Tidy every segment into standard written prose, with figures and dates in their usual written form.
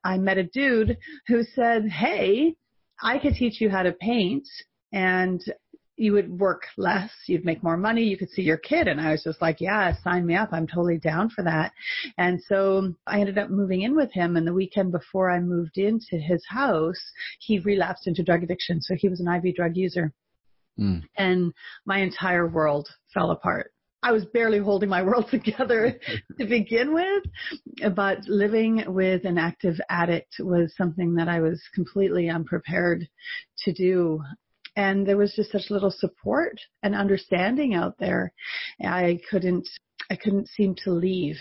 I met a dude who said, hey, I could teach you how to paint and you would work less, you'd make more money, you could see your kid. And I was just like, yeah, sign me up. I'm totally down for that. And so I ended up moving in with him. And the weekend before I moved into his house, he relapsed into drug addiction. So he was an IV drug user. And my entire world fell apart. I was barely holding my world together to begin with, but living with an active addict was something that I was completely unprepared to do. And there was just such little support and understanding out there. I couldn't seem to leave.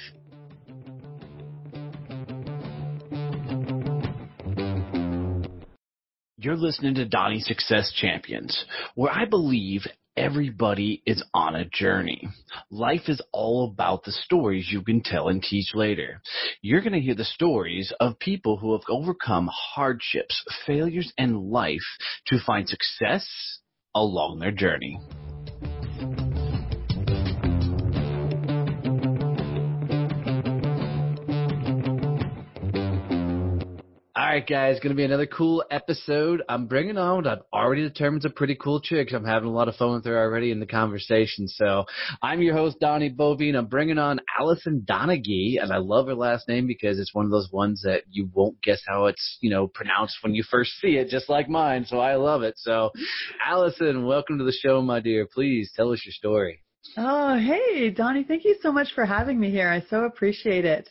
You're listening to Donnie Success Champions, where I believe everybody is on a journey. Life is all about the stories you can tell and teach later. You're going to hear the stories of people who have overcome hardships, failures in life to find success along their journey. All right, guys, going to be another cool episode. I'm bringing on what I've already determined is a pretty cool chick. I'm having a lot of fun with her already in the conversation. So I'm your host, Donnie Boivin. I'm bringing on Alison Donaghey, and I love her last name because it's one of those ones that you won't guess how it's, pronounced when you first see it, just like mine. So I love it. So Alison, welcome to the show, my dear. Please tell us your story. Oh, hey, Donnie, thank you so much for having me here. I so appreciate it.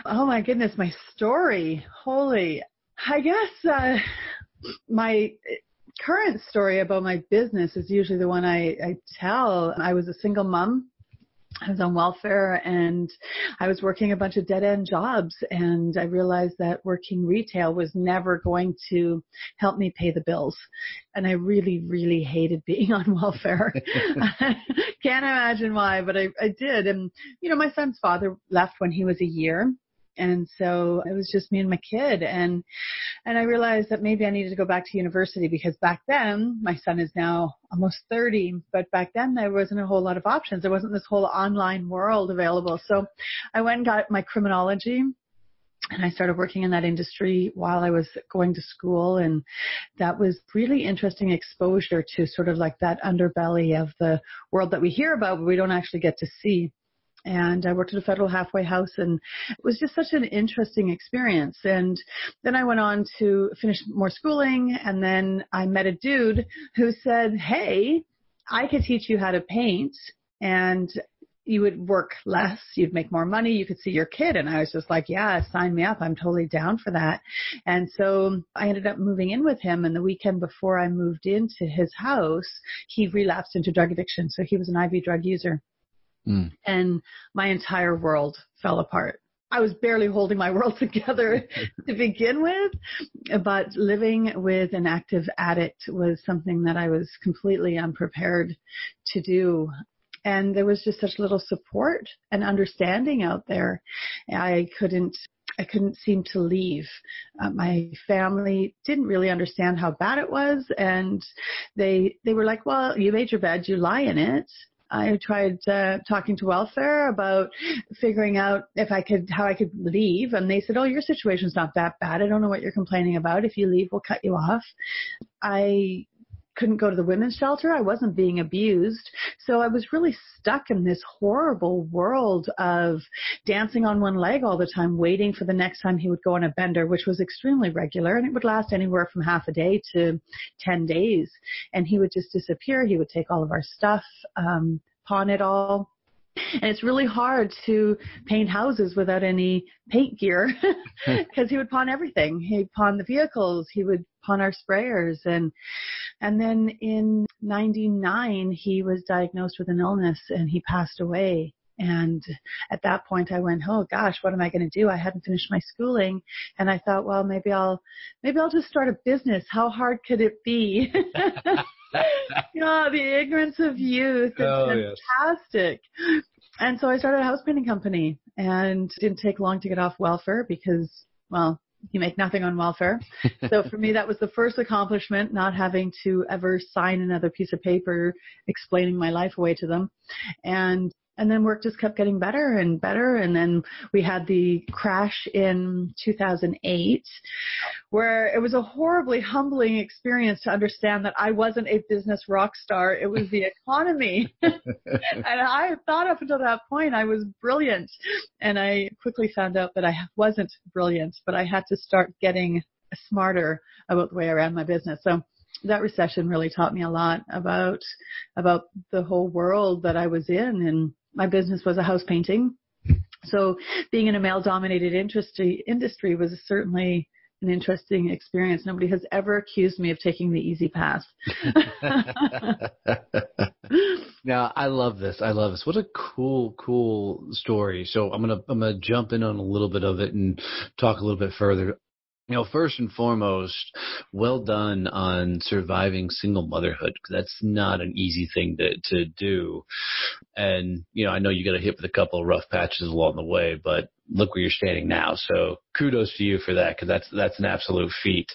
Oh, my goodness, my story. Holy, I guess my current story about my business is usually the one I tell. I was a single mom. I was on welfare and I was working a bunch of dead-end jobs, and I realized that working retail was never going to help me pay the bills. And I really, really hated being on welfare. Can't imagine why, but I did. And, my son's father left when he was a year. And so it was just me and my kid. And I realized that maybe I needed to go back to university, because back then, my son is now almost 30, but back then there wasn't a whole lot of options. There wasn't this whole online world available. So I went and got my criminology, and I started working in that industry while I was going to school. And that was really interesting exposure to sort of like that underbelly of the world that we hear about, but we don't actually get to see. And I worked at a federal halfway house, and it was just such an interesting experience. And then I went on to finish more schooling, and then I met a dude who said, hey, I could teach you how to paint, and you would work less, you'd make more money, you could see your kid. And I was just like, yeah, sign me up. I'm totally down for that. And so I ended up moving in with him. And the weekend before I moved into his house, he relapsed into drug addiction. So he was an IV drug user. And my entire world fell apart. I was barely holding my world together to begin with, but living with an active addict was something that I was completely unprepared to do. And there was just such little support and understanding out there. I couldn't seem to leave. My family didn't really understand how bad it was. And they were like, well, you made your bed, you lie in it. I tried talking to welfare about figuring out how I could leave. And they said, oh, your situation's not that bad. I don't know what you're complaining about. If you leave, we'll cut you off. I couldn't go to the women's shelter. I wasn't being abused. So I was really stuck in this horrible world of dancing on one leg all the time, waiting for the next time he would go on a bender, which was extremely regular. And it would last anywhere from half a day to 10 days. And he would just disappear. He would take all of our stuff, pawn it all. And it's really hard to paint houses without any paint gear because he would pawn everything. He'd pawn the vehicles. He would pawn our sprayers. And then in 99, he was diagnosed with an illness and he passed away. And at that point I went, oh gosh, what am I going to do? I hadn't finished my schooling. And I thought, well, maybe I'll just start a business. How hard could it be? The ignorance of youth. It's fantastic. Yes. And so I started a house painting company, and it didn't take long to get off welfare because, well, you make nothing on welfare. So for me, that was the first accomplishment, not having to ever sign another piece of paper explaining my life away to them. And And then work just kept getting better and better. And then we had the crash in 2008, where it was a horribly humbling experience to understand that I wasn't a business rock star. It was the economy. And I thought up until that point I was brilliant. And I quickly found out that I wasn't brilliant, but I had to start getting smarter about the way I ran my business. So that recession really taught me a lot about the whole world that I was in. And my business was a house painting. So being in a male-dominated industry was certainly an interesting experience. Nobody has ever accused me of taking the easy path. Now, I love this. I love this. What a cool story. So I'm gonna jump in on a little bit of it and talk a little bit further. First and foremost, well done on surviving single motherhood, because that's not an easy thing to do. And, I know you got hit with a couple of rough patches along the way, but look where you're standing now. So kudos to you for that, because that's an absolute feat.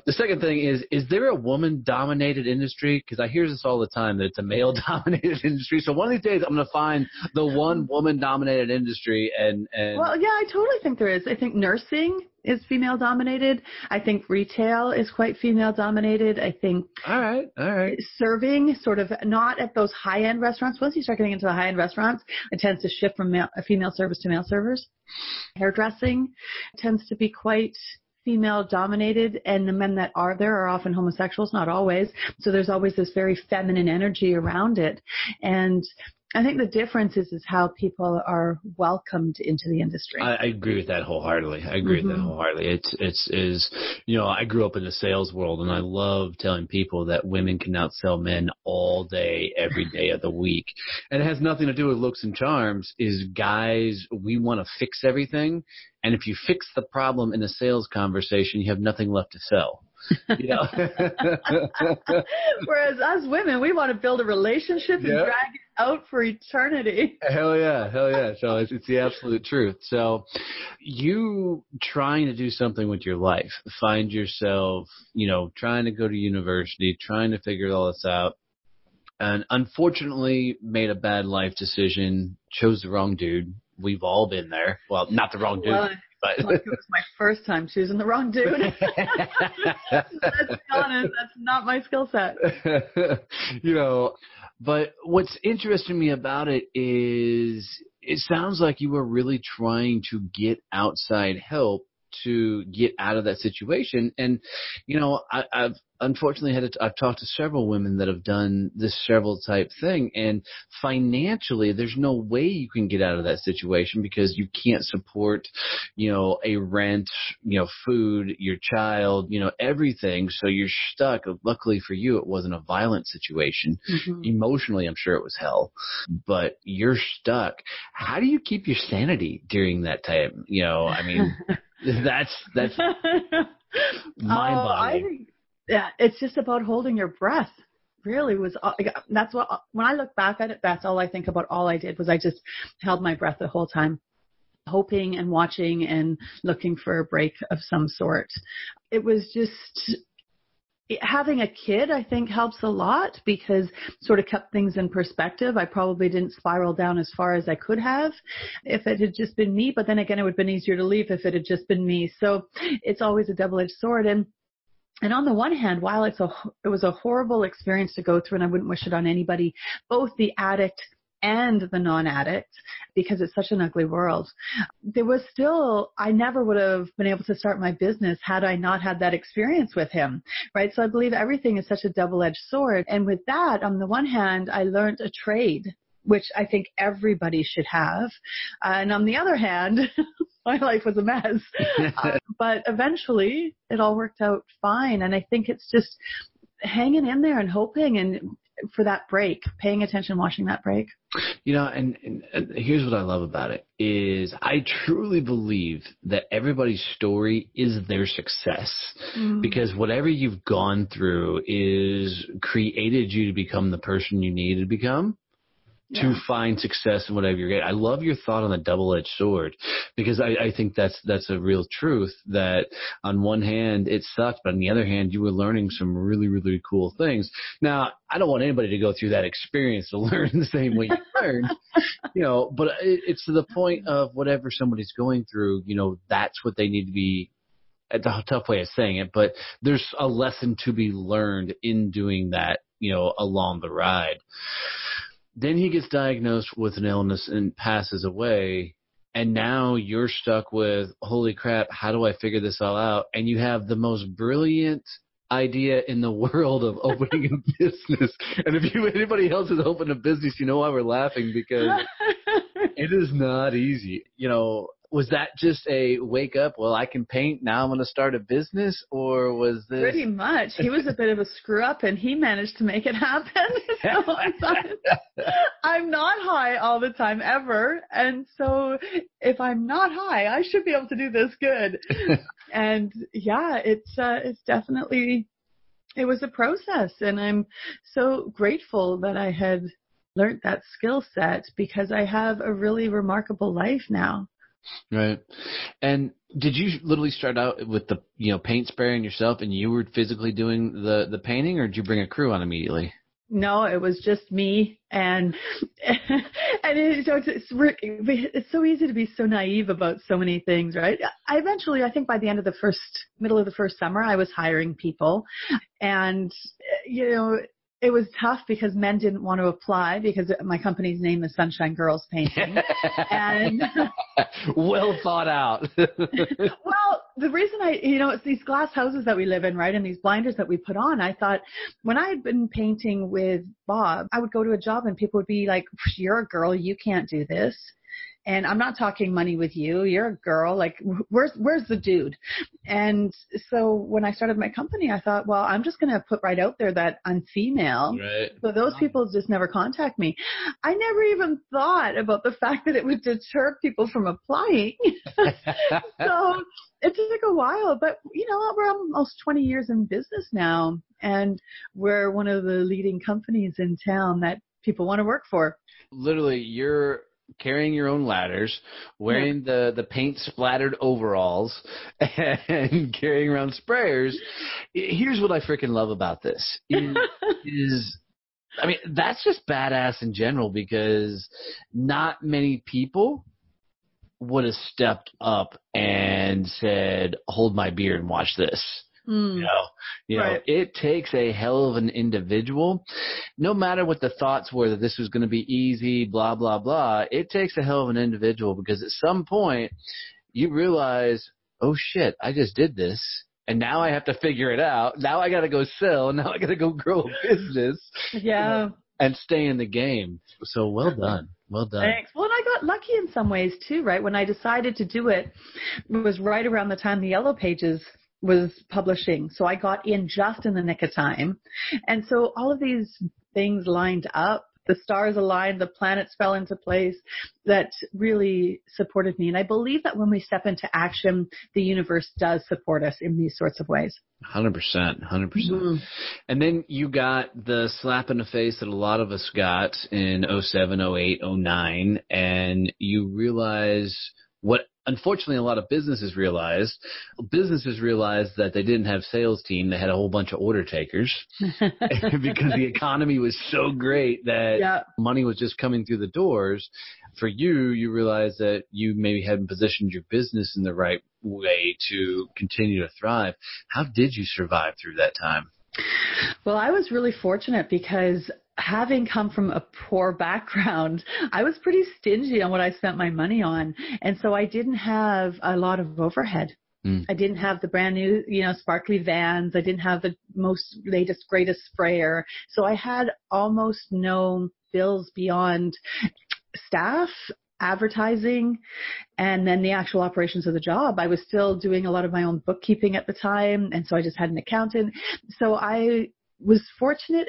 The second thing is there a woman-dominated industry? Because I hear this all the time, that it's a male-dominated industry. So one of these days I'm going to find the one woman-dominated industry. And Well, yeah, I totally think there is. I think nursing is female-dominated. I think retail is quite female-dominated. I think All right. serving, sort of not at those high-end restaurants. Once you start getting into the high-end restaurants, it tends to shift from female servers to male servers. Hairdressing tends to be quite female-dominated, and the men that are there are often homosexuals, not always. So there's always this very feminine energy around it. And I think the difference is how people are welcomed into the industry. I agree with that wholeheartedly. It's I grew up in the sales world, and I love telling people that women can outsell men all day, every day of the week. And it has nothing to do with looks and charms. Is guys, we want to fix everything. And if you fix the problem in a sales conversation, you have nothing left to sell. Whereas us women, we want to build a relationship and drag it out for eternity. Hell yeah. So it's the absolute truth. So you trying to do something with your life, find yourself, trying to go to university, trying to figure all this out, and unfortunately made a bad life decision, chose the wrong dude. We've all been there. Well, not the wrong dude. Well, but like it was my first time choosing the wrong dude. Let's be honest, that's not my skill set. But what's interesting me about it is it sounds like you were really trying to get outside help to get out of that situation. And, I've unfortunately I've talked to several women that have done this several type thing, and financially there's no way you can get out of that situation, because you can't support, a rent, food, your child, everything. So you're stuck. Luckily for you, it wasn't a violent situation. Mm-hmm. Emotionally, I'm sure it was hell, but you're stuck. How do you keep your sanity during that time? That's mind-boggling. Yeah, it's just about holding your breath. Really that's what, when I look back at it, that's all I think about. All I did was I just held my breath the whole time, hoping and watching and looking for a break of some sort. It was just, having a kid, I think, helps a lot, because sort of kept things in perspective. I probably didn't spiral down as far as I could have if it had just been me. But then again, it would have been easier to leave if it had just been me. So it's always a double-edged sword. And on the one hand, while it was a horrible experience to go through, and I wouldn't wish it on anybody, both the addict and the non-addict, because it's such an ugly world, there was still, I never would have been able to start my business had I not had that experience with him, right? So I believe everything is such a double-edged sword. And with that, on the one hand, I learned a trade, which I think everybody should have. And on the other hand, my life was a mess. But eventually it all worked out fine. And I think it's just hanging in there and hoping, and for that break, paying attention, watching that break. And here's what I love about it is I truly believe that everybody's story is their success, because whatever you've gone through is created you to become the person you need to become. to find success in whatever you're getting. I love your thought on the double-edged sword, because I think that's a real truth, that on one hand it sucked, but on the other hand you were learning some really, really cool things. Now, I don't want anybody to go through that experience to learn the same way you learned, but it's to the point of whatever somebody's going through, that's what they need to be. It's a tough way of saying it, but there's a lesson to be learned in doing that, along the ride. Then he gets diagnosed with an illness and passes away. And now you're stuck with, holy crap, how do I figure this all out? And you have the most brilliant idea in the world of opening a business. And if anybody else has opened a business, you know why we're laughing, because it is not easy. Was that just a wake up, well, I can paint, now I'm going to start a business? Or was this? Pretty much. He was a bit of a screw up and he managed to make it happen. So I thought, I'm not high all the time ever. And so if I'm not high, I should be able to do this good. And yeah, it's definitely, it was a process. And I'm so grateful that I had learned that skill set, because I have a really remarkable life now. Right. And did you literally start out with the, paint spraying yourself and you were physically doing the painting, or did you bring a crew on immediately? No, it was just me. And it's so easy to be so naive about so many things, right? I think by the end of middle of the first summer, I was hiring people, and, it was tough because men didn't want to apply, because my company's name is Sunshine Girls Painting. And well thought out. Well, the reason it's these glass houses that we live in, right? And these blinders that we put on, I thought when I had been painting with Bob, I would go to a job and people would be like, you're a girl, you can't do this. And I'm not talking money with you. You're a girl. Like, where's the dude? And so when I started my company, I thought, well, I'm just going to put right out there that I'm female. Right. So those people just never contact me. I never even thought about the fact that it would deter people from applying. So it took a while, but we're almost 20 years in business now, and we're one of the leading companies in town that people want to work for. Literally, you're carrying your own ladders, wearing the paint splattered overalls, and carrying around sprayers. Here's what I freaking love about this that's just badass in general, because not many people would have stepped up and said, hold my beer and watch this. Right. It takes a hell of an individual, no matter what the thoughts were that this was going to be easy, blah, blah, blah. It takes a hell of an individual, because at some point you realize, oh shit, I just did this. And now I have to figure it out. Now I got to go sell. Now I got to go grow a business. Yeah. And stay in the game. So well done. Well done. Thanks. Well, and I got lucky in some ways too, right? When I decided to do it, it was right around the time the Yellow Pages was publishing. So I got in just in the nick of time. And so all of these things lined up. The stars aligned, the planets fell into place that really supported me. And I believe that when we step into action, the universe does support us in these sorts of ways. 100%. Mm-hmm. And then you got the slap in the face that a lot of us got in 07, 08, 09, and you realize what unfortunately a lot of businesses realized that they didn't have sales team. They had a whole bunch of order takers because the economy was so great that money was just coming through the doors. For you realized that you maybe hadn't positioned your business in the right way to continue to thrive. How did you survive through that time? Well, I was really fortunate because having come from a poor background, I was pretty stingy on what I spent my money on. And so I didn't have a lot of overhead. I didn't have the brand new, sparkly vans. I didn't have the most latest, greatest sprayer. So I had almost no bills beyond staff, advertising, and then the actual operations of the job. I was still doing a lot of my own bookkeeping at the time. And so I just had an accountant. So I was fortunate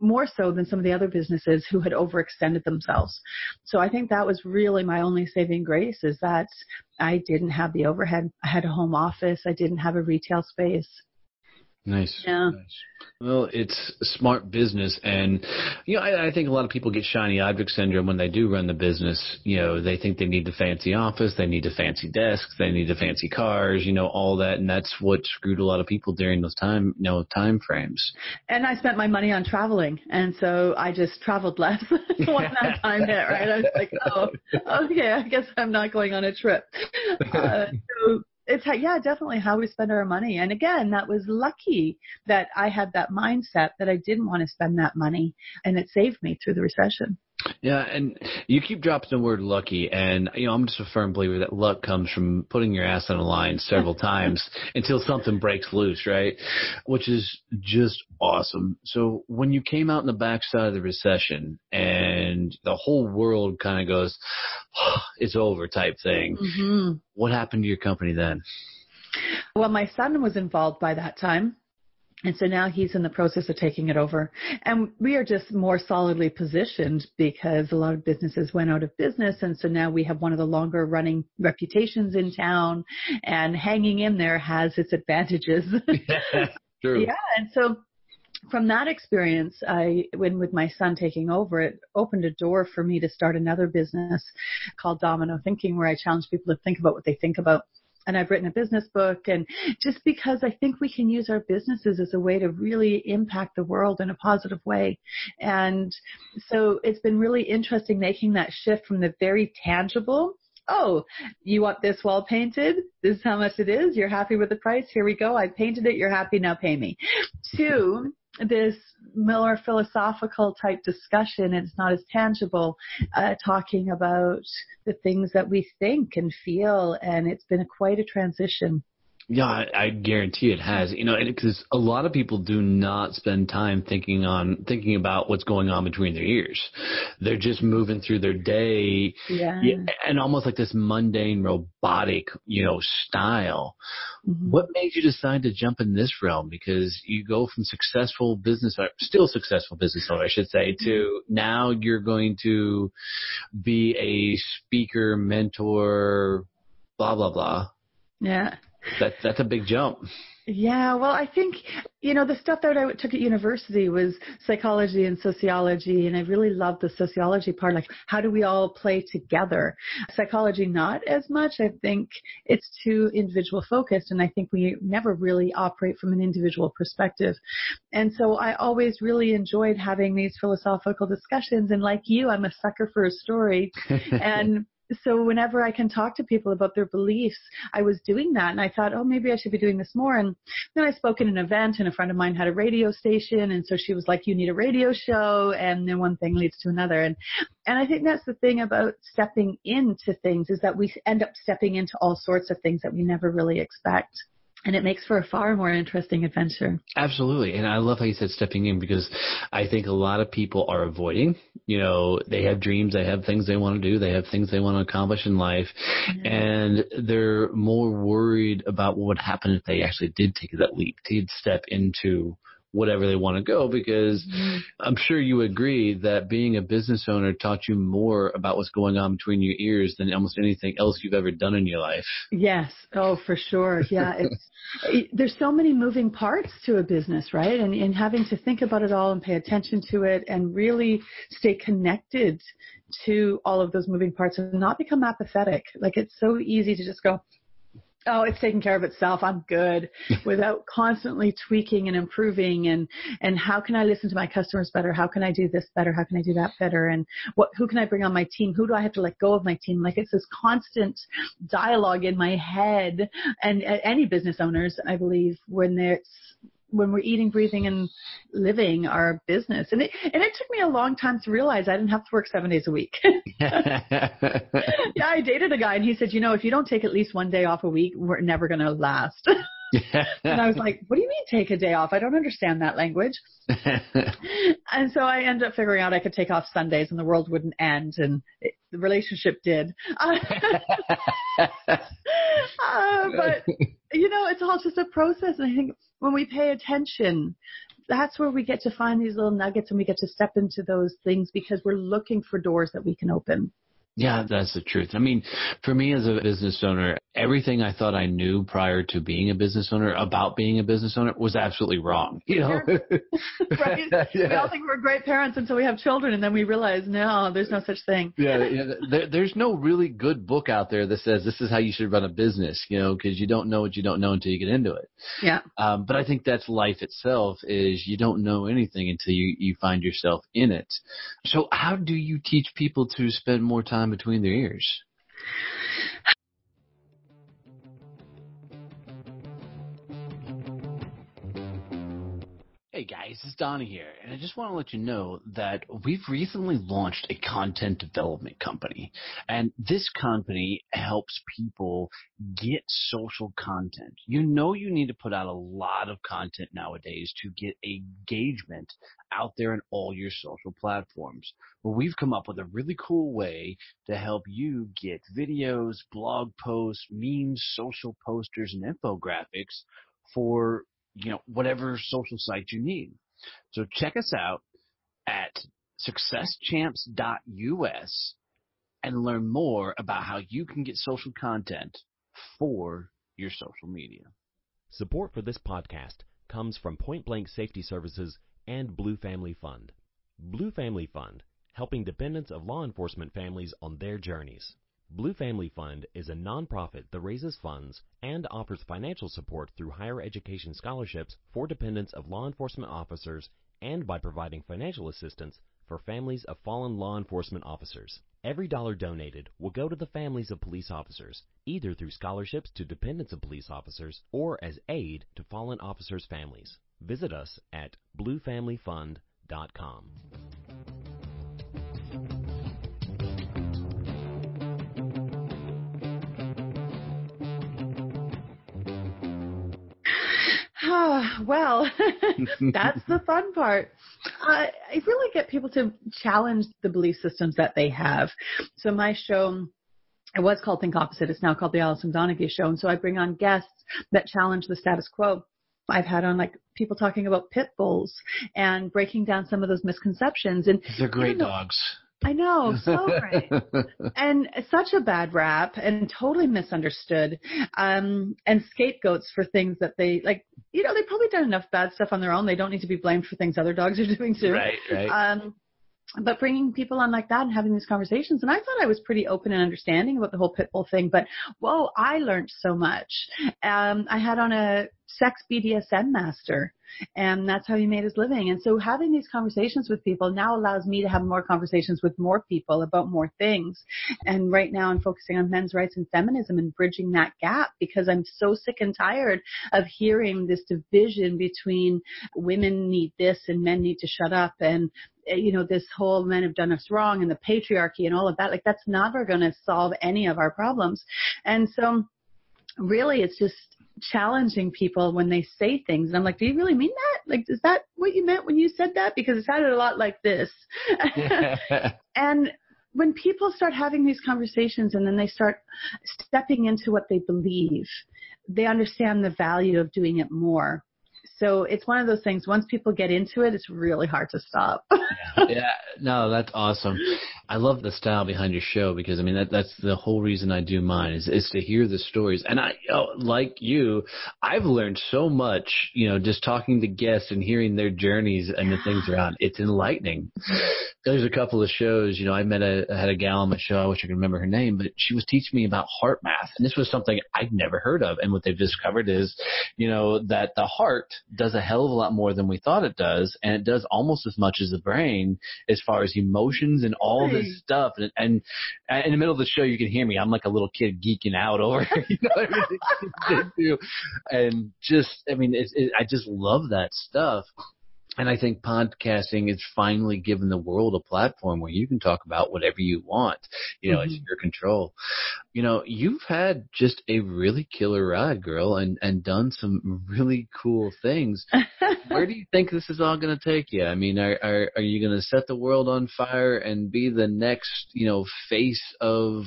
more so than some of the other businesses who had overextended themselves. So I think that was really my only saving grace, is that I didn't have the overhead. I had a home office. I didn't have a retail space. Nice. Yeah. Nice. Well, it's smart business. And, I think a lot of people get shiny object syndrome when they do run the business. They think they need the fancy office, they need the fancy desks, they need the fancy cars, all that. And that's what screwed a lot of people during those time frames. And I spent my money on traveling. And so I just traveled less when that time hit, right? I was like, oh, okay, I guess I'm not going on a trip. So it's, definitely how we spend our money. And again, that was lucky that I had that mindset that I didn't want to spend that money, and it saved me through the recession. Yeah, and you keep dropping the word lucky, and I'm just a firm believer that luck comes from putting your ass on the line several times until something breaks loose, right? Which is just awesome. So when you came out in the backside of the recession and the whole world kind of goes, it's over type thing, mm-hmm. What happened to your company then? Well, my son was involved by that time. And so now he's in the process of taking it over. And we are just more solidly positioned because a lot of businesses went out of business. And so now we have one of the longer running reputations in town, and hanging in there has its advantages. True. Yeah. And so from that experience, when with my son taking over, it opened a door for me to start another business called Domino Thinking, where I challenge people to think about what they think about. And I've written a business book, and just because I think we can use our businesses as a way to really impact the world in a positive way. And so it's been really interesting making that shift from the very tangible, oh, you want this wall painted? This is how much it is. You're happy with the price? Here we go. I painted it. You're happy. Now pay me. To this more philosophical type discussion. It's not as tangible, talking about the things that we think and feel. And it's been quite a transition. Yeah, I guarantee it has. Because a lot of people do not spend time thinking about what's going on between their ears. They're just moving through their day, and almost like this mundane, robotic, style. Mm-hmm. What made you decide to jump in this realm? Because you go from still successful business owner, I should say, to now you're going to be a speaker, mentor, blah blah blah. Yeah. That's a big jump. Yeah, well, I think, the stuff that I took at university was psychology and sociology, and I really loved the sociology part, like how do we all play together? Psychology, not as much. I think it's too individual focused, and I think we never really operate from an individual perspective. And so I always really enjoyed having these philosophical discussions, and like you, I'm a sucker for a story. And so whenever I can talk to people about their beliefs, I was doing that. And I thought, oh, maybe I should be doing this more. And then I spoke at an event, and a friend of mine had a radio station. And so she was like, you need a radio show. And then one thing leads to another. And I think that's the thing about stepping into things, is that we end up stepping into all sorts of things that we never really expect. And it makes for a far more interesting adventure. Absolutely. And I love how you said stepping in, because I think a lot of people are avoiding. They have dreams, they have things they want to do, they have things they want to accomplish in life. Mm-hmm. And they're more worried about what would happen if they actually did take that leap, did step into whatever they want to go, because mm-hmm. I'm sure you agree that being a business owner taught you more about what's going on between your ears than almost anything else you've ever done in your life. Yes. Oh, for sure. Yeah. There's so many moving parts to a business, right? And having to think about it all and pay attention to it and really stay connected to all of those moving parts and not become apathetic. Like, it's so easy to just go, oh, it's taking care of itself, I'm good, without constantly tweaking and improving and how can I listen to my customers better? How can I do this better? How can I do that better? And who can I bring on my team? Who do I have to let go of my team? Like, it's this constant dialogue in my head. And any business owners, I believe, when we're eating, breathing, and living our business. And it took me a long time to realize I didn't have to work 7 days a week. Yeah, I dated a guy, and he said, if you don't take at least one day off a week, we're never going to last. And I was like, what do you mean take a day off? I don't understand that language. And so I ended up figuring out I could take off Sundays and the world wouldn't end, and the relationship did. But, it's all just a process. And I think when we pay attention, that's where we get to find these little nuggets, and we get to step into those things because we're looking for doors that we can open. Yeah, that's the truth. I mean, for me as a business owner, everything I thought I knew prior to being a business owner about being a business owner was absolutely wrong. You know, right? Yeah. We all think we're great parents until we have children, and then we realize, no, there's no such thing. There's no really good book out there that says this is how you should run a business, you know, because you don't know what you don't know until you get into it. Yeah. But I think that's life itself, is you don't know anything until you find yourself in it. So how do you teach people to spend more time between their ears? Hey guys, it's Donnie here, and I just want to let you know that we've recently launched a content development company, and this company helps people get social content. You know you need to put out a lot of content nowadays to get engagement out there in all your social platforms. Well, we've come up with a really cool way to help you get videos, blog posts, memes, social posters, and infographics for whatever social site you need. So check us out at successchamps.us and learn more about how you can get social content for your social media. Support for this podcast comes from Point Blank Safety Services and Blue Family Fund. Blue Family Fund, helping dependents of law enforcement families on their journeys. Blue Family Fund is a nonprofit that raises funds and offers financial support through higher education scholarships for dependents of law enforcement officers and by providing financial assistance for families of fallen law enforcement officers. Every dollar donated will go to the families of police officers, either through scholarships to dependents of police officers or as aid to fallen officers' families. Visit us at bluefamilyfund.com. Well, that's the fun part. I really get people to challenge the belief systems that they have. So my show, it was called Think Opposite. It's now called the Alison Donaghey Show. And so I bring on guests that challenge the status quo. I've had on people talking about pit bulls and breaking down some of those misconceptions. And they're great dogs. I know, so great. And such a bad rap and totally misunderstood, and scapegoats for things that they they've probably done enough bad stuff on their own. They don't need to be blamed for things other dogs are doing too. Right. But bringing people on like that and having these conversations, and I thought I was pretty open and understanding about the whole pit bull thing, but whoa, I learned so much. I had on a sex BDSM master, and that's how he made his living. And so having these conversations with people now allows me to have more conversations with more people about more things. And right now I'm focusing on men's rights and feminism and bridging that gap, because I'm so sick and tired of hearing this division between women need this and men need to shut up, and this whole men have done us wrong and the patriarchy and all of that. That's never going to solve any of our problems. And so really it's just challenging people when they say things. And I'm like, do you really mean that? Is that what you meant when you said that? Because it sounded a lot like this. And when people start having these conversations and then they start stepping into what they believe, they understand the value of doing it more. So it's one of those things, once people get into it, it's really hard to stop. No, that's awesome. I love the style behind your show, because that's the whole reason I do mine is to hear the stories. And I, like you, I've learned so much, just talking to guests and hearing their journeys and the things around. It's enlightening. There's a couple of shows, I had a gal on my show. I wish I could remember her name, but she was teaching me about heart math. And this was something I'd never heard of. And what they've discovered is, that the heart does a hell of a lot more than we thought it does. And it does almost as much as the brain as far as emotions and all this stuff. And in the middle of the show, you can hear me. I'm like a little kid geeking out over, everything they do. And I just love that stuff. And I think podcasting is finally given the world a platform where you can talk about whatever you want. It's your control. You've had just a really killer ride, girl, and done some really cool things. Where do you think this is all going to take you? Are you going to set the world on fire and be the next, face of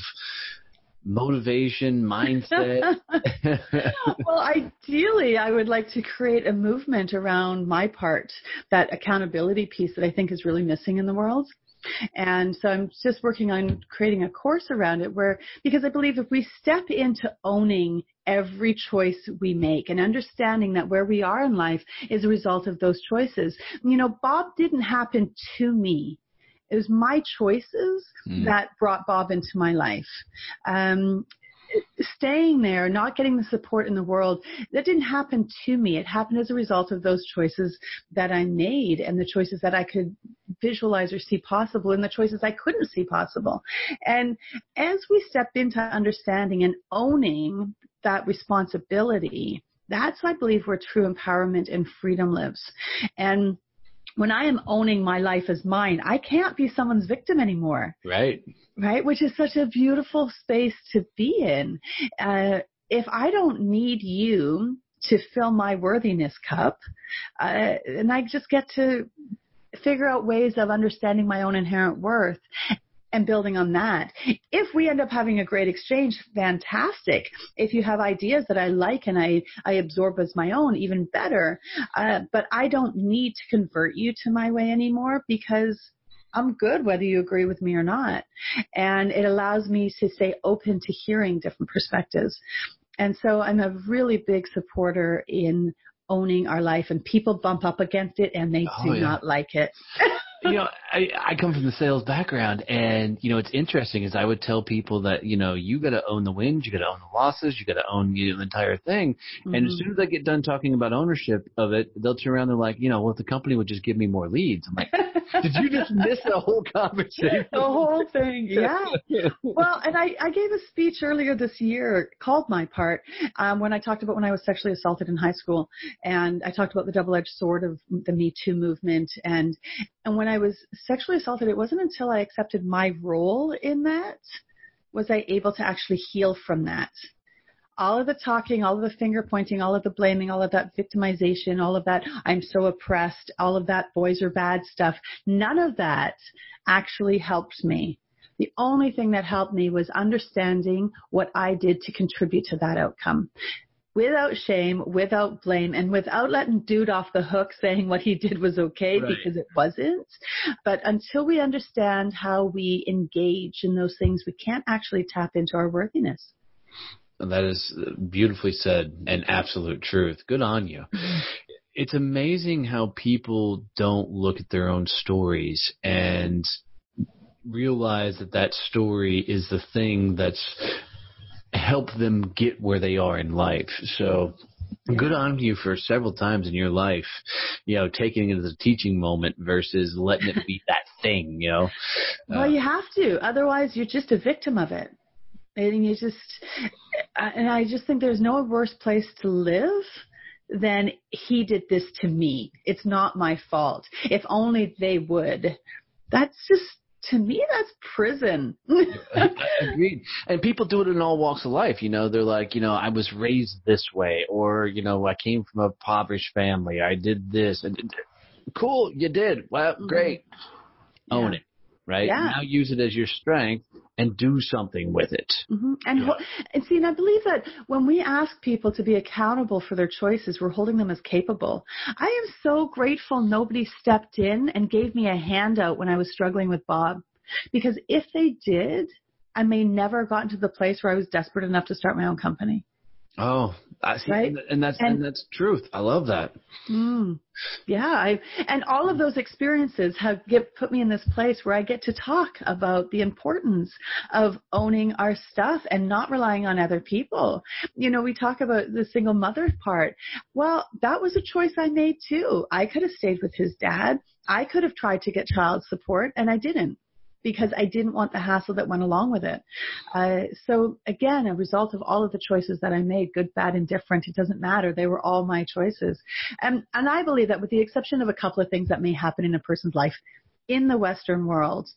motivation, mindset? Well, ideally, I would like to create a movement around my part, that accountability piece that I think is really missing in the world. And so I'm just working on creating a course around it because I believe if we step into owning every choice we make and understanding that where we are in life is a result of those choices. Bob didn't happen to me. It was my choices that brought Bob into my life. Staying there, not getting the support in the world, that didn't happen to me. It happened as a result of those choices that I made and the choices that I could visualize or see possible and the choices I couldn't see possible. And as we step into understanding and owning that responsibility, that's, I believe, where true empowerment and freedom lives. And when I am owning my life as mine, I can't be someone's victim anymore. Right. Right, which is such a beautiful space to be in. If I don't need you to fill my worthiness cup, and I just get to figure out ways of understanding my own inherent worth and building on that. If we end up having a great exchange, fantastic. If you have ideas that I like and I absorb as my own, even better. But I don't need to convert you to my way anymore because I'm good whether you agree with me or not. And it allows me to stay open to hearing different perspectives. And so I'm a really big supporter in owning our life, and people bump up against it and they do not like it. I come from the sales background, and, it's interesting is I would tell people that, you got to own the wins, you got to own the losses, you got to own the entire thing. Mm-hmm. And as soon as I get done talking about ownership of it, they'll turn around and they're like, well, if the company would just give me more leads. I'm like, did you just miss the whole conversation? The whole thing, yeah. Well, and I gave a speech earlier this year called My Part when I talked about when I was sexually assaulted in high school. And I talked about the double-edged sword of the Me Too movement. And when I was sexually assaulted, it wasn't until I accepted my role in that was I able to actually heal from that. All of the talking, all of the finger pointing, all of the blaming, all of that victimization, all of that I'm so oppressed, all of that boys are bad stuff, none of that actually helped me. The only thing that helped me was understanding what I did to contribute to that outcome. Without shame, without blame, and without letting dude off the hook saying what he did was okay, right, because it wasn't. But until we understand how we engage in those things, we can't actually tap into our worthiness. That is beautifully said and absolute truth. Good on you. It's amazing how people don't look at their own stories and realize that story is the thing that's help them get where they are in life. So good on you for several times in your life, taking it as a teaching moment versus letting it be that thing, Well, you have to. Otherwise, you're just a victim of it. And I just think there's no worse place to live than he did this to me. It's not my fault. If only they would. That's just, to me, that's prison. Agreed. And people do it in all walks of life. They're like, I was raised this way, or, I came from a impoverished family. I did this. And cool, you did. Well, great. Yeah. Own it, right? Yeah. Now use it as your strength and do something with it. Mm-hmm. And see, and I believe that when we ask people to be accountable for their choices, we're holding them as capable. I am so grateful nobody stepped in and gave me a handout when I was struggling with Bob. Because if they did, I may never have gotten to the place where I was desperate enough to start my own company. Oh, I see. Right? And that's truth. I love that. Yeah. And all of those experiences have put me in this place where I get to talk about the importance of owning our stuff and not relying on other people. We talk about the single mother part. Well, that was a choice I made too. I could have stayed with his dad. I could have tried to get child support, and I didn't, because I didn't want the hassle that went along with it. So again, a result of all of the choices that I made, good, bad, and different, it doesn't matter. They were all my choices. And I believe that with the exception of a couple of things that may happen in a person's life in the Western world,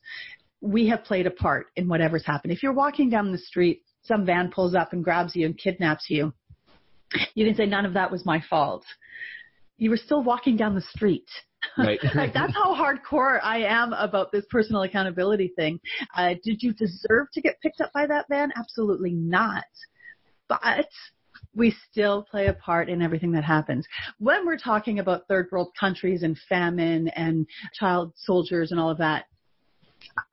we have played a part in whatever's happened. If you're walking down the street, some van pulls up and grabs you and kidnaps you, you can say none of that was my fault. You were still walking down the street. Right. Like, that's how hardcore I am about this personal accountability thing. Did you deserve to get picked up by that van? Absolutely not. But we still play a part in everything that happens. When we're talking about third world countries and famine and child soldiers and all of that,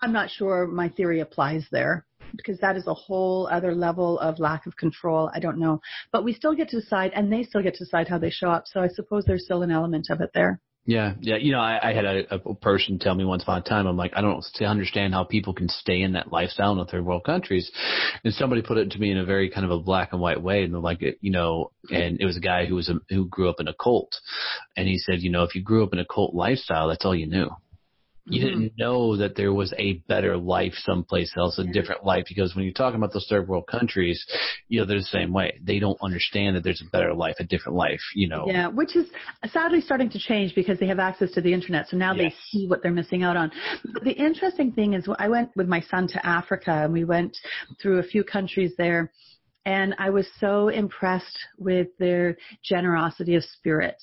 I'm not sure my theory applies there, because that is a whole other level of lack of control. I don't know. But we still get to decide, and they still get to decide how they show up. So I suppose there's still an element of it there. Yeah. You know, I had a person tell me once upon a time, I'm like, I don't understand how people can stay in that lifestyle in the third world countries. And somebody put it to me in a very kind of a black and white way. And they're like, you know, and it was a guy who grew up in a cult. And he said, you know, if you grew up in a cult lifestyle, that's all you knew. You didn't know that there was a better life someplace else, a different life, because when you're talking about those third world countries, you know, they're the same way. They don't understand that there's a better life, a different life, you know. Yeah, which is sadly starting to change because they have access to the internet. So now they see what they're missing out on. But the interesting thing is, I went with my son to Africa, and we went through a few countries there. And I was so impressed with their generosity of spirit.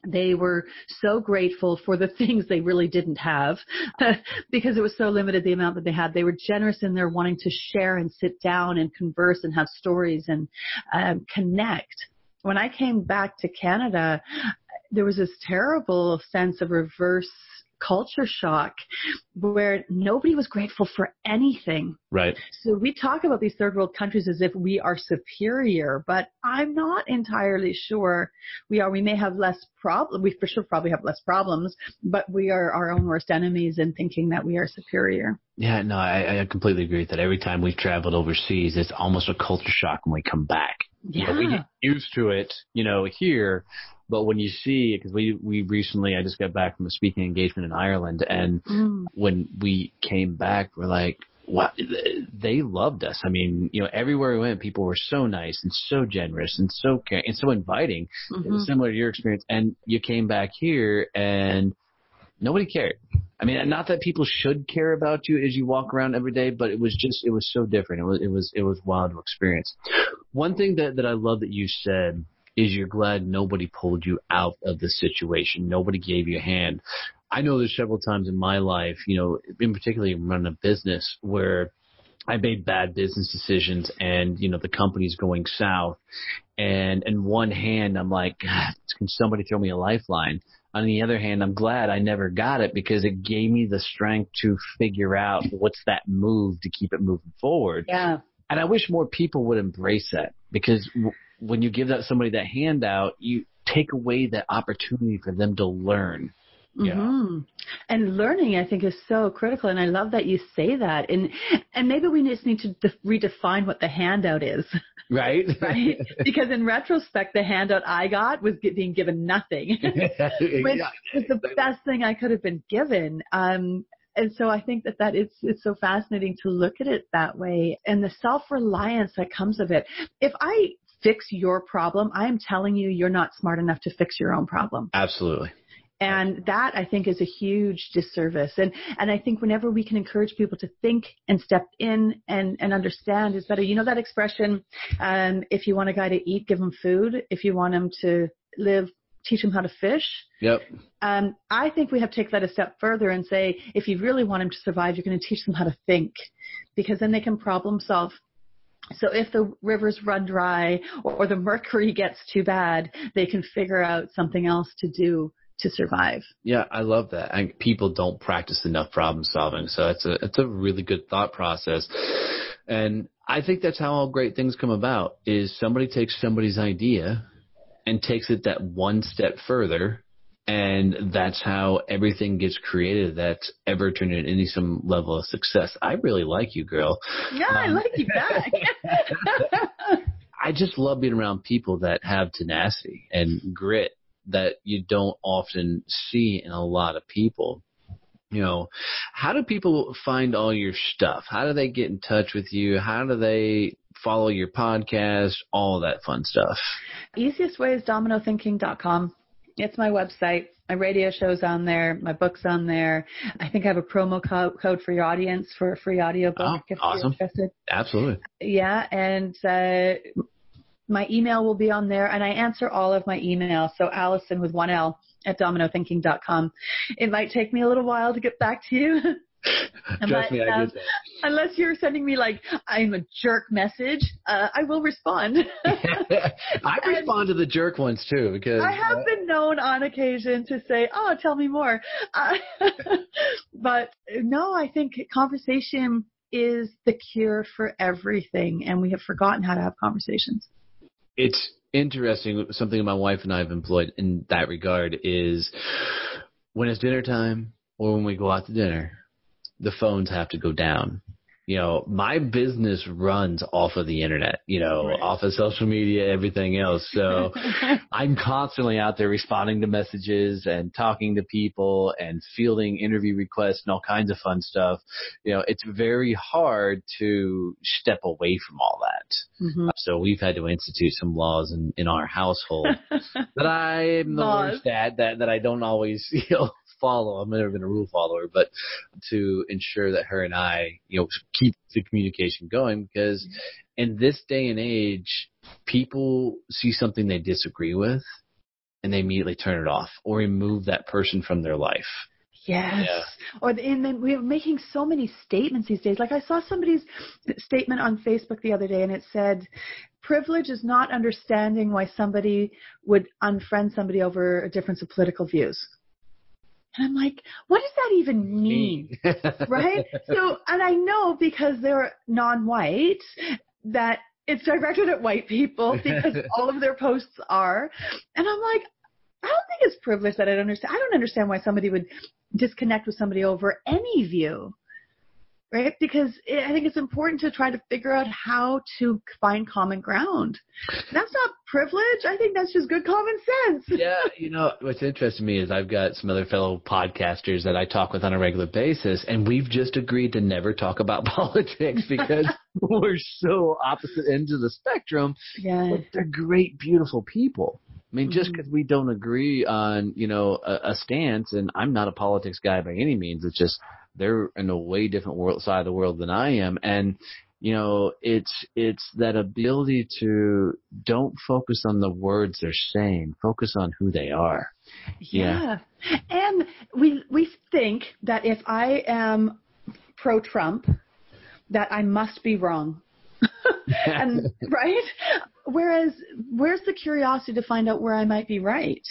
They were so grateful for the things they really didn't have because it was so limited, the amount that they had. They were generous in their wanting to share and sit down and converse and have stories and connect. When I came back to Canada, there was this terrible sense of reverse culture shock where nobody was grateful for anything. Right. So we talk about these third world countries as if we are superior, but I'm not entirely sure we are. We may have less problems. We for sure probably have less problems, but we are our own worst enemies in thinking that we are superior. Yeah, no, I completely agree with that. Every time we've traveled overseas, it's almost a culture shock when we come back. Yeah. You know, we get used to it, you know, here. But when you see, because we recently, I just got back from a speaking engagement in Ireland, and when we came back, we're like, wow, they loved us. I mean, you know, everywhere we went, people were so nice and so generous and so caring and so inviting. It was similar to your experience. And you came back here and nobody cared. I mean, not that people should care about you as you walk around every day, but it was so different. It was wild to experience. One thing that I love that you said is you're glad nobody pulled you out of the situation. Nobody gave you a hand. I know there's several times in my life, you know, in particular running a business, where I made bad business decisions and, you know, the company's going south. And in one hand, I'm like, God, can somebody throw me a lifeline? On the other hand, I'm glad I never got it because it gave me the strength to figure out what's that move to keep it moving forward. Yeah. And I wish more people would embrace that, because when you give somebody that handout, you take away that opportunity for them to learn. Yeah. And learning, I think, is so critical. And I love that you say that. And maybe we just need to redefine what the handout is. Right. Right. Because in retrospect, the handout I got was being given nothing, which was the best thing I could have been given. And so I think that it's so fascinating to look at it that way, and the self-reliance that comes of it. If I fix your problem, I am telling you, you're not smart enough to fix your own problem. Absolutely. And that, I think, is a huge disservice. And I think whenever we can encourage people to think and step in and understand is better. You know that expression, if you want a guy to eat, give him food. If you want him to live, teach him how to fish. Yep. I think we have to take that a step further and say, if you really want him to survive, you're going to teach them how to think, because then they can problem solve. So if the rivers run dry or the mercury gets too bad, they can figure out something else to do to survive. Yeah, I love that. And people don't practice enough problem solving. So it's a really good thought process. And I think that's how all great things come about, is somebody takes somebody's idea and takes it that one step further. And that's how everything gets created that's ever turned into any some level of success. I really like you, girl. Yeah, I like you back. I just love being around people that have tenacity and grit that you don't often see in a lot of people. You know, how do people find all your stuff? How do they get in touch with you? How do they follow your podcast? All that fun stuff. Easiest way is dominothinking.com. It's my website. My radio show's on there. My book's on there. I think I have a promo code for your audience for a free audiobook if awesome. you're interested. Absolutely. Yeah, and my email will be on there, and I answer all of my emails. So Alison with one L at dominothinking.com. It might take me a little while to get back to you, Trust me, I get that. Unless you're sending me like, I'm a jerk message, I will respond. I respond to the jerk ones too, because I have been known on occasion to say, oh, tell me more. But no, I think conversation is the cure for everything, and we have forgotten how to have conversations. It's interesting. Something my wife and I have employed in that regard is when it's dinner time or when we go out to dinner, the phones have to go down. You know, my business runs off of the internet, you know, right, off of social media, everything else. So I'm constantly out there responding to messages and talking to people and fielding interview requests and all kinds of fun stuff. You know, it's very hard to step away from all that. Mm-hmm. So we've had to institute some laws in our household that I'm the worst at, that I don't always, follow. I've never been a rule follower, but to ensure that her and I, keep the communication going, because in this day and age, people see something they disagree with and they immediately turn it off or remove that person from their life. Yes. Yeah. And then we're making so many statements these days. Like I saw somebody's statement on Facebook the other day, and it said, privilege is not understanding why somebody would unfriend somebody over a difference of political views. And I'm like, what does that even mean? Right? So, and I know because they're non-white that it's directed at white people because all of their posts are. And I'm like, I don't think it's privilege that I don't understand. I don't understand why somebody would disconnect with somebody over any view. Right? Because I think it's important to try to figure out how to find common ground. That's not privilege. I think that's just good common sense. Yeah, what's interesting to me is I've got some other fellow podcasters that I talk with on a regular basis, and we've just agreed to never talk about politics because we're so opposite ends of the spectrum. Yeah. But they're great, beautiful people. I mean, just because we don't agree on, a stance, and I'm not a politics guy by any means, it's just they're in a way different side of the world than I am. And, it's that ability to don't focus on the words they're saying, focus on who they are. Yeah. And we think that if I am pro-Trump, that I must be wrong. And right? Whereas where's the curiosity to find out where I might be right?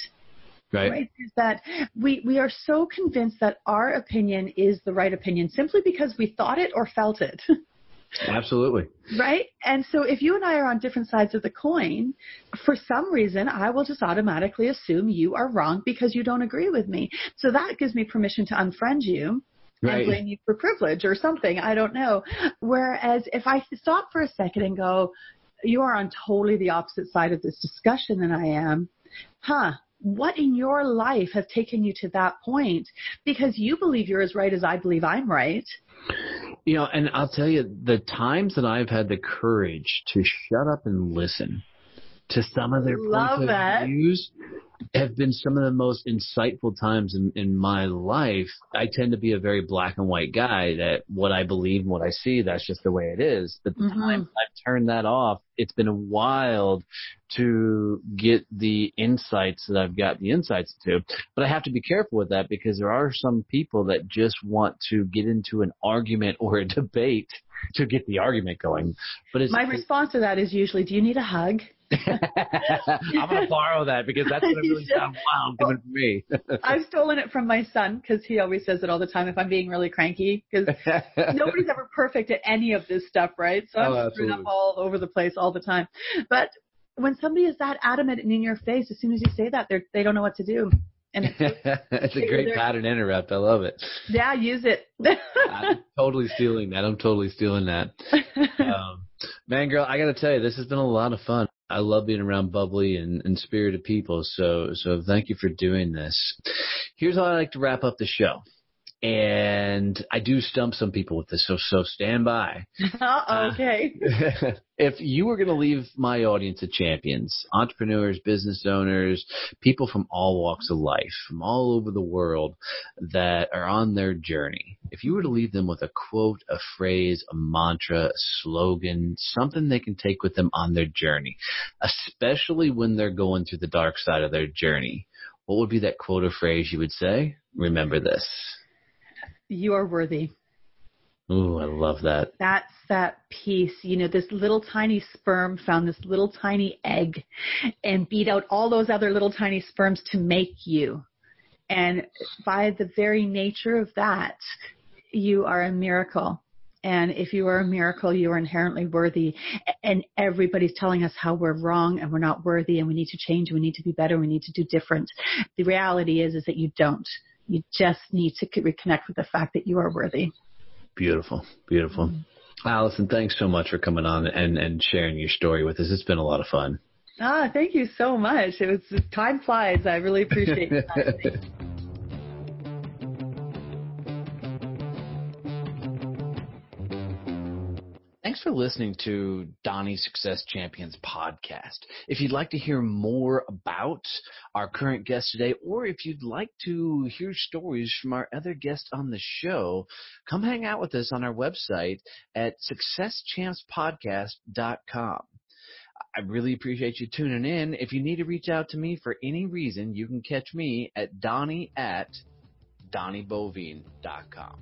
Right? Is that we are so convinced that our opinion is the right opinion simply because we thought it or felt it. Absolutely. Right? And so if you and I are on different sides of the coin, for some reason, I will just automatically assume you are wrong because you don't agree with me. So that gives me permission to unfriend you. Right. And blame you for privilege or something. I don't know. Whereas if I stop for a second and go, you are on totally the opposite side of this discussion than I am. What in your life has taken you to that point? Because you believe you're as right as I believe I'm right. And I'll tell you, the times that I've had the courage to shut up and listen to some of their points of views have been some of the most insightful times in my life. I tend to be a very black and white guy, that what I believe and what I see, that's just the way it is. But the time I've turned that off, it's been wild to get the insights that I've got the insights to. But I have to be careful with that because there are some people that just want to get into an argument or a debate to get the argument going. But my response to that is usually, do you need a hug? I'm going to borrow that because that's going to really sound wild coming from me. I've stolen it from my son because he always says it all the time if I'm being really cranky, because nobody's ever perfect at any of this stuff, right? So I'm screwing up all over the place all the time. But when somebody is that adamant and in your face, as soon as you say that, they don't know what to do. And it's a great pattern interrupt. I love it. Yeah, use it. I'm totally stealing that. Man, girl, I got to tell you, this has been a lot of fun. I love being around bubbly and spirited people. So thank you for doing this. Here's how I like to wrap up the show. And I do stump some people with this, so stand by. Okay. If you were going to leave my audience of champions, entrepreneurs, business owners, people from all walks of life, from all over the world that are on their journey, if you were to leave them with a quote, a phrase, a mantra, a slogan, something they can take with them on their journey, especially when they're going through the dark side of their journey, what would be that quote or phrase you would say? Remember this. You are worthy. Ooh, I love that. That's that piece. This little tiny sperm found this little tiny egg and beat out all those other little tiny sperms to make you. And by the very nature of that, you are a miracle. And if you are a miracle, you are inherently worthy. And everybody's telling us how we're wrong and we're not worthy and we need to change, we need to be better, we need to do different. The reality is that you don't. You just need to reconnect with the fact that you are worthy. Beautiful, beautiful. Mm-hmm. Alison, thanks so much for coming on and sharing your story with us. It's been a lot of fun. Thank you so much. Time flies. I really appreciate it. Thanks for listening to Donnie's Success Champions podcast. If you'd like to hear more about our current guest today, or if you'd like to hear stories from our other guests on the show, come hang out with us on our website at successchampspodcast.com. I really appreciate you tuning in. If you need to reach out to me for any reason, you can catch me at Donnie@DonnieBoivin.com.